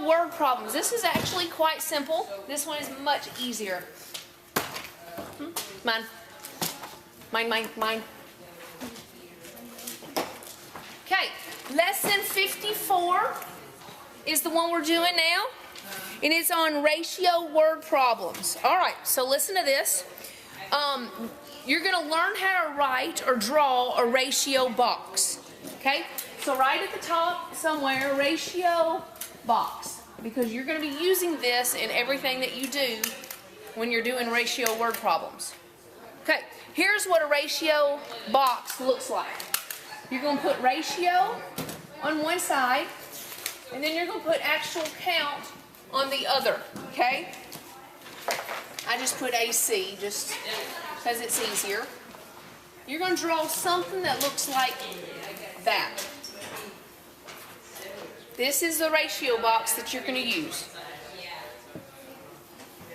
word problems. This is actually quite simple. This one is much easier. Mine. Mine. Okay, lesson 54 is the one we're doing now, and it's on ratio word problems. All right, so listen to this. You're going to learn how to write or draw a ratio box. Okay, so right at the top somewhere, ratio box, because you're going to be using this in everything that you do when you're doing ratio word problems. Okay, here's what a ratio box looks like. You're going to put ratio on one side, and then you're going to put actual count on the other, okay? I just put AC just because it's easier. You're going to draw something that looks like that. This is the ratio box that you're going to use.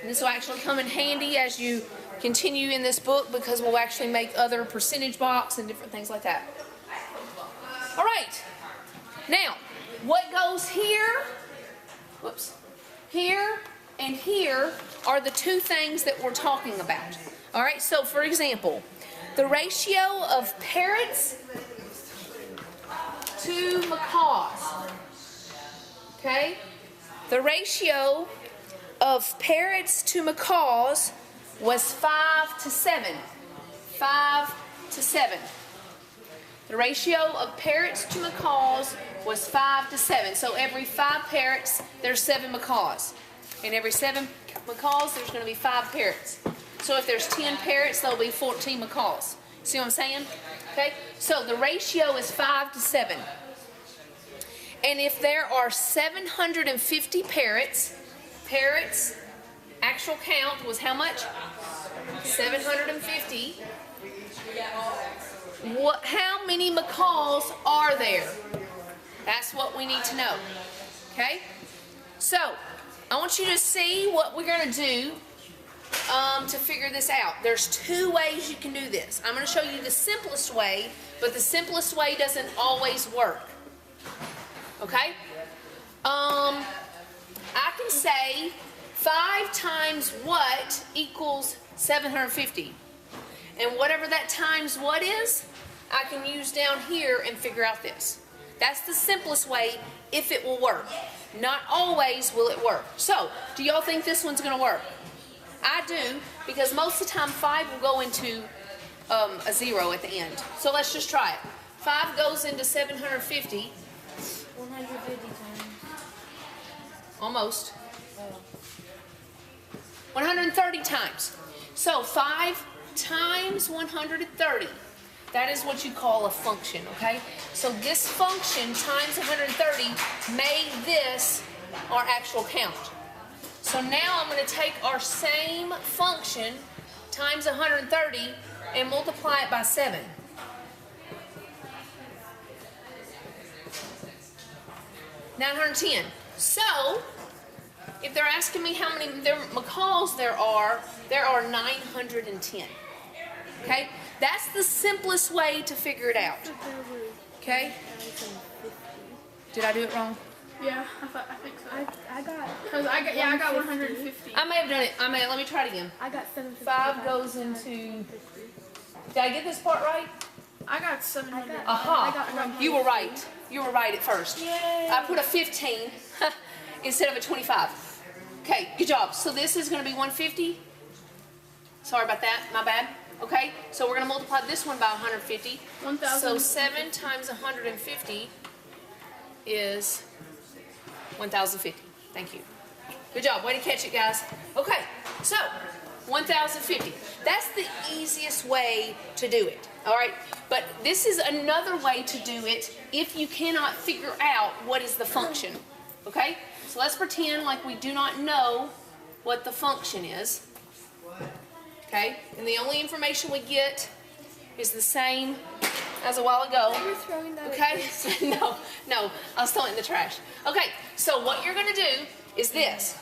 And this will actually come in handy as you continue in this book, because we'll actually make other percentage box and different things like that. All right, now what goes here, here and here are the two things that we're talking about. All right, so for example, the ratio of parrots to macaws, okay? The ratio of parrots to macaws was 5 to 7. 5 to 7. The ratio of parrots to macaws was 5 to 7. So every 5 parrots, there's 7 macaws. And every 7 macaws, there's going to be 5 parrots. So if there's 10 parrots, there'll be 14 macaws. See what I'm saying? Okay? So the ratio is 5 to 7. And if there are 750 parrots, actual count was how much? 750. How many macaws are there? That's what we need to know. Okay? So, I want you to see what we're going to do to figure this out. There's 2 ways you can do this. I'm going to show you the simplest way, but the simplest way doesn't always work. Okay? I can say 5 times what equals 750. And whatever that times what is, I can use down here and figure out this. That's the simplest way if it will work. Not always will it work. So, do y'all think this one's going to work? I do, because most of the time 5 will go into a 0 at the end. So let's just try it. 5 goes into 750. 150 times. Almost. 130 times. So 5 times 130. That is what you call a function, okay? So this function times 130 made this our actual count. So now I'm going to take our same function times 130 and multiply it by 7. $910. So, if they're asking me how many macaws there are 910. Okay? That's the simplest way to figure it out. Okay? Did I do it wrong? Yeah, I think so. I got 150. I may have done it. Let me try it again. I got 750. 5 goes into... Did I get this part right? I got 700. Aha. You were right. You were right at first. Yay. I put a 15 instead of a 25. Okay, good job. So this is going to be 150. Sorry about that. My bad. Okay, so we're going to multiply this one by 150. 1,000. So 7 times 150 is 1,050. Thank you. Good job. Way to catch it, guys. Okay, so 1,050. That's the easiest way to do it. All right, but this is another way to do it if you cannot figure out what is the function. Okay, so let's pretend like we do not know what the function is. Okay, and the only information we get is the same as a while ago. You're throwing that. Okay, no, I was throwing it in the trash. Okay, so what you're going to do is this.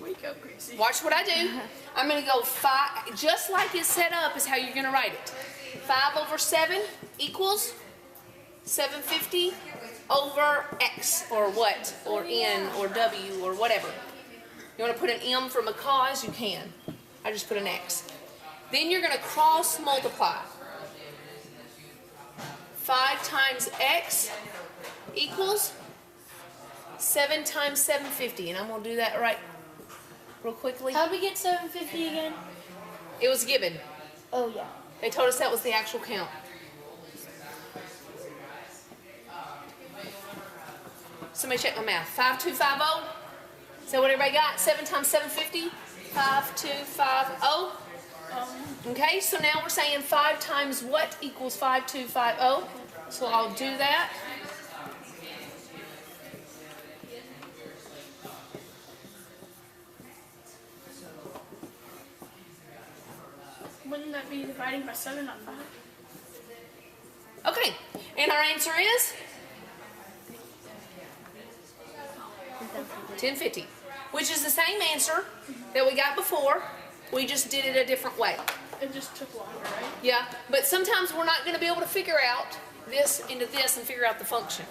Wake up, Gracie. Watch what I do. I'm going to go 5, just like it's set up is how you're going to write it. 5 over 7 equals 750 over X or what, or N or W or whatever. You want to put an M for macaws, you can. I just put an X. Then you're going to cross multiply. 5 times X equals 7 times 750. And I'm going to do that right real quickly. How did we get 750 again? It was given. Oh, yeah. They told us that was the actual count. Somebody check my math. 5250. Is that what everybody got? 7 times 750? 5250. Okay, so now we're saying 5 times what equals 5250? So I'll do that. Wouldn't that be dividing by 7 on 5? Okay, and our answer is 1050, which is the same answer that we got before. We just did it a different way. It just took longer, right? Yeah, but sometimes we're not going to be able to figure out this into this and figure out the function.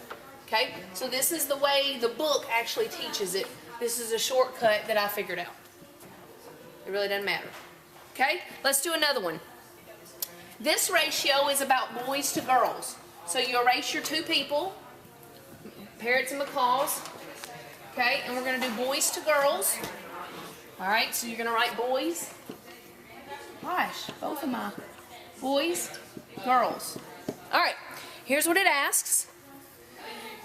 Okay, so this is the way the book actually teaches it. This is a shortcut that I figured out. It really doesn't matter. Okay, let's do another one. This ratio is about boys to girls. So you erase your 2 people, parrots and macaws. Okay, and we're going to do boys to girls. All right, so you're going to write boys. Gosh, both of my boys, girls. All right, here's what it asks.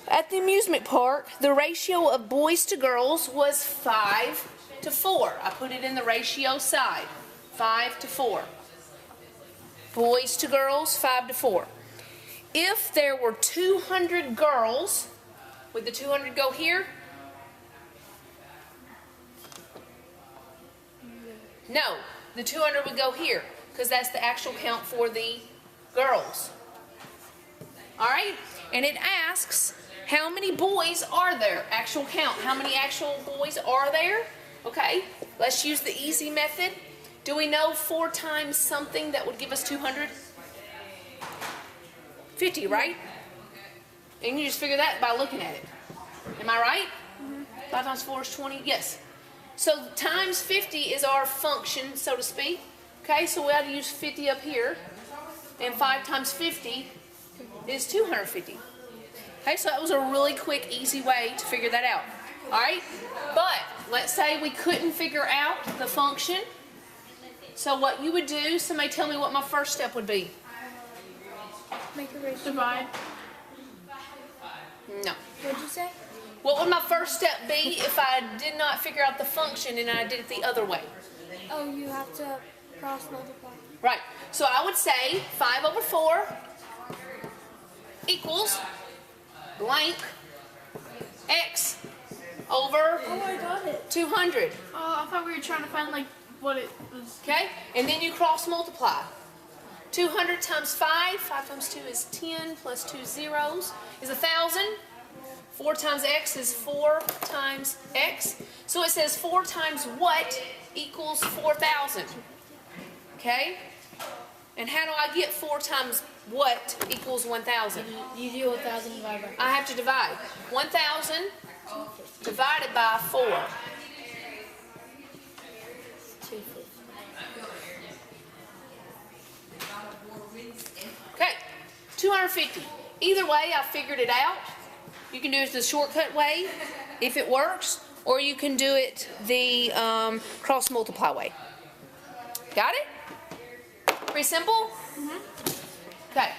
At the amusement park, the ratio of boys to girls was 5 to 4. I put it in the ratio side, 5 to 4. Boys to girls, 5 to 4. If there were 200 girls, would the 200 go here? No, the 200 would go here because that's the actual count for the girls. All right, and it asks how many boys are there? Actual count. How many actual boys are there? Okay, let's use the easy method. Do we know 4 times something that would give us 200? 50, right? And you just figure that by looking at it. Am I right? 5 times 4 is 20. Yes. So times 50 is our function, so to speak. Okay, so we have to use 50 up here. And 5 times 50 is 250. Okay, so that was a really quick, easy way to figure that out. All right, but let's say we couldn't figure out the function. So what you would do, somebody tell me what my first step would be. Make a ratio. Divide. No. What'd you say? What would my first step be if I did not figure out the function and I did it the other way? Oh, you have to cross multiply. Right. So I would say 5 over 4 equals blank x over Oh, I got it. 200. Oh, I thought we were trying to find like what it was. Okay? And then you cross multiply. 200 times 5, 5 times 2 is 10, plus 2 zeros is 1,000. 4 times x is 4 times x. So it says 4 times what equals 4,000. Okay? And how do I get 4 times what equals 1,000? You do 1,000 divided by. I have to divide. 1,000 divided by 4. 250. Okay, 250. Either way, I figured it out. You can do it the shortcut way, if it works, or you can do it the cross multiply way. Got it? Pretty simple? Okay.